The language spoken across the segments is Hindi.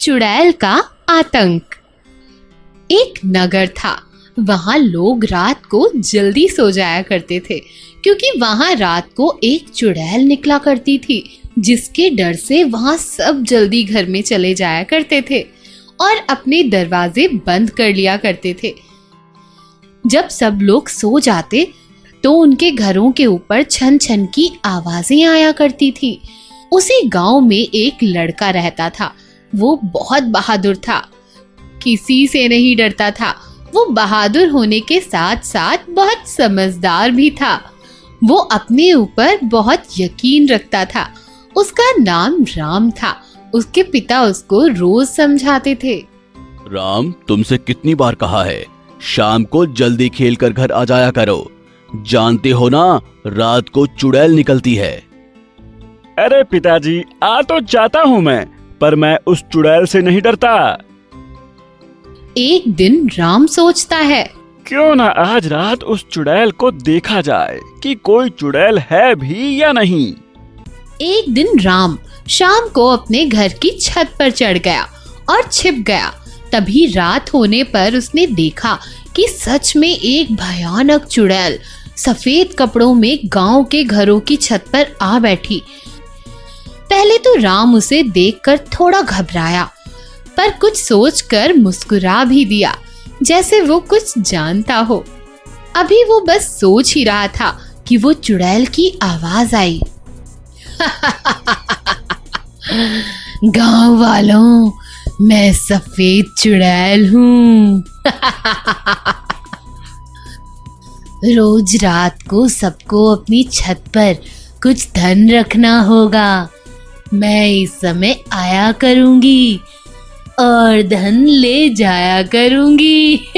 चुड़ैल का आतंक। एक नगर था, वहां लोग रात को जल्दी सो जाया करते थे क्योंकि वहां रात को एक चुड़ैल निकला करती थी, जिसके डर से वहां सब जल्दी घर में चले जाया करते थे और अपने दरवाजे बंद कर लिया करते थे। जब सब लोग सो जाते तो उनके घरों के ऊपर छन छन की आवाजें आया करती थी। उसी गांव में एक लड़का रहता था। वो बहुत बहादुर था, किसी से नहीं डरता था। वो बहादुर होने के साथ साथ बहुत समझदार भी था। वो अपने ऊपर बहुत यकीन रखता था। उसका नाम राम था। उसके पिता उसको रोज समझाते थे। राम, तुमसे कितनी बार कहा है, शाम को जल्दी खेलकर घर आ जाया करो। जानते हो ना, रात को चुड़ैल निकलती है। अरे पिताजी, आ तो जाता हूँ मैं, पर मैं उस चुड़ैल से नहीं डरता। एक दिन राम सोचता है, क्यों ना आज रात उस चुड़ैल को देखा जाए कि कोई चुड़ैल है भी या नहीं। एक दिन राम शाम को अपने घर की छत पर चढ़ गया और छिप गया। तभी रात होने पर उसने देखा कि सच में एक भयानक चुड़ैल सफेद कपड़ों में गांव के घरों की छत पर आ बैठी। पहले तो राम उसे देखकर थोड़ा घबराया, पर कुछ सोचकर मुस्कुरा भी दिया, जैसे वो कुछ जानता हो। अभी वो बस सोच ही रहा था कि वो चुड़ैल की आवाज आई। गांव वालों, मैं सफेद चुड़ैल हूँ। रोज रात को सबको अपनी छत पर कुछ धन रखना होगा। मैं इस समय आया करूंगी और धन ले जाया करूंगी।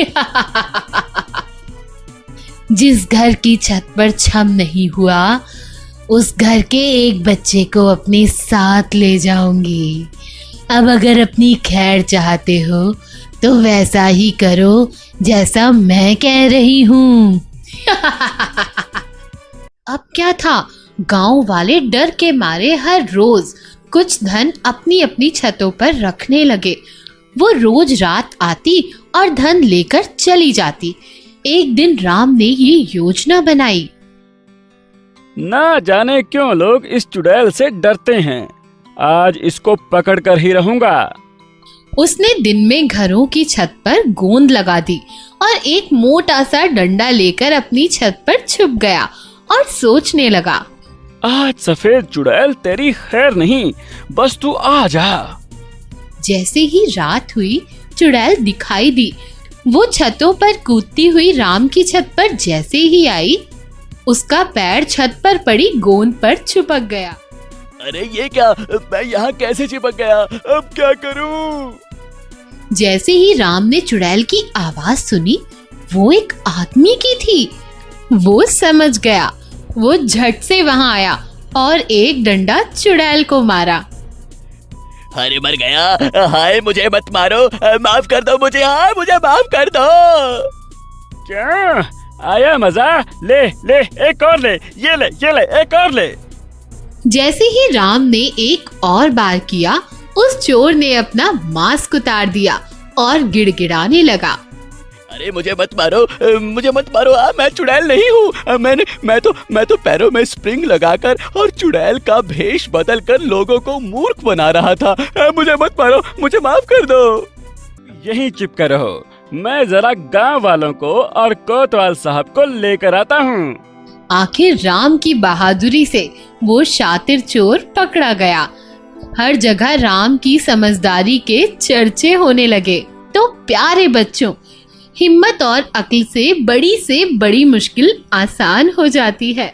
जिस घर की छत पर छम नहीं हुआ, उस घर के एक बच्चे को अपने साथ ले जाऊंगी। अब अगर अपनी खैर चाहते हो तो वैसा ही करो जैसा मैं कह रही हूँ। अब क्या था, गांव वाले डर के मारे हर रोज कुछ धन अपनी अपनी छतों पर रखने लगे। वो रोज रात आती और धन लेकर चली जाती। एक दिन राम ने ये योजना बनाई। ना जाने क्यों लोग इस चुड़ैल से डरते हैं, आज इसको पकड़ कर ही रहूंगा। उसने दिन में घरों की छत पर गोंद लगा दी और एक मोटा सा डंडा लेकर अपनी छत पर छुप गया और सोचने लगा, आज सफेद चुड़ैल तेरी खैर नहीं, बस तू आ जा। जैसे ही रात हुई, चुड़ैल दिखाई दी। वो छतों पर कूदती हुई राम की छत पर जैसे ही आई, उसका पैर छत पर पड़ी गोंद पर चिपक गया। अरे ये क्या, मैं यहाँ कैसे चिपक गया, अब क्या करूँ? जैसे ही राम ने चुड़ैल की आवाज सुनी, वो एक आदमी की थी। वो समझ गया। वो झट से वहां आया और एक डंडा चुड़ैल को मारा। अरे मर गया, हाय मुझे मत मारो, माफ कर दो मुझे, हाय मुझे माफ कर दो। क्या आया मजा? ले ले, एक और ले, ये ले एक और ले। जैसे ही राम ने एक और बार किया, उस चोर ने अपना मास्क उतार दिया और गिड़गिड़ाने लगा। अरे मुझे मत मारो, मुझे मत मारो, मैं चुड़ैल नहीं हूँ। मैं तो पैरों में स्प्रिंग लगाकर और चुड़ैल का भेष बदलकर लोगों को मूर्ख बना रहा था। मुझे मत मारो, मुझे माफ कर दो। यहीं चिपके रहो, मैं जरा गांव वालों को और कोतवाल साहब को लेकर आता हूँ। आखिर राम की बहादुरी से वो शातिर चोर पकड़ा गया। हर जगह राम की समझदारी के चर्चे होने लगे। तो प्यारे बच्चों, हिम्मत और अक्ल से बड़ी मुश्किल आसान हो जाती है।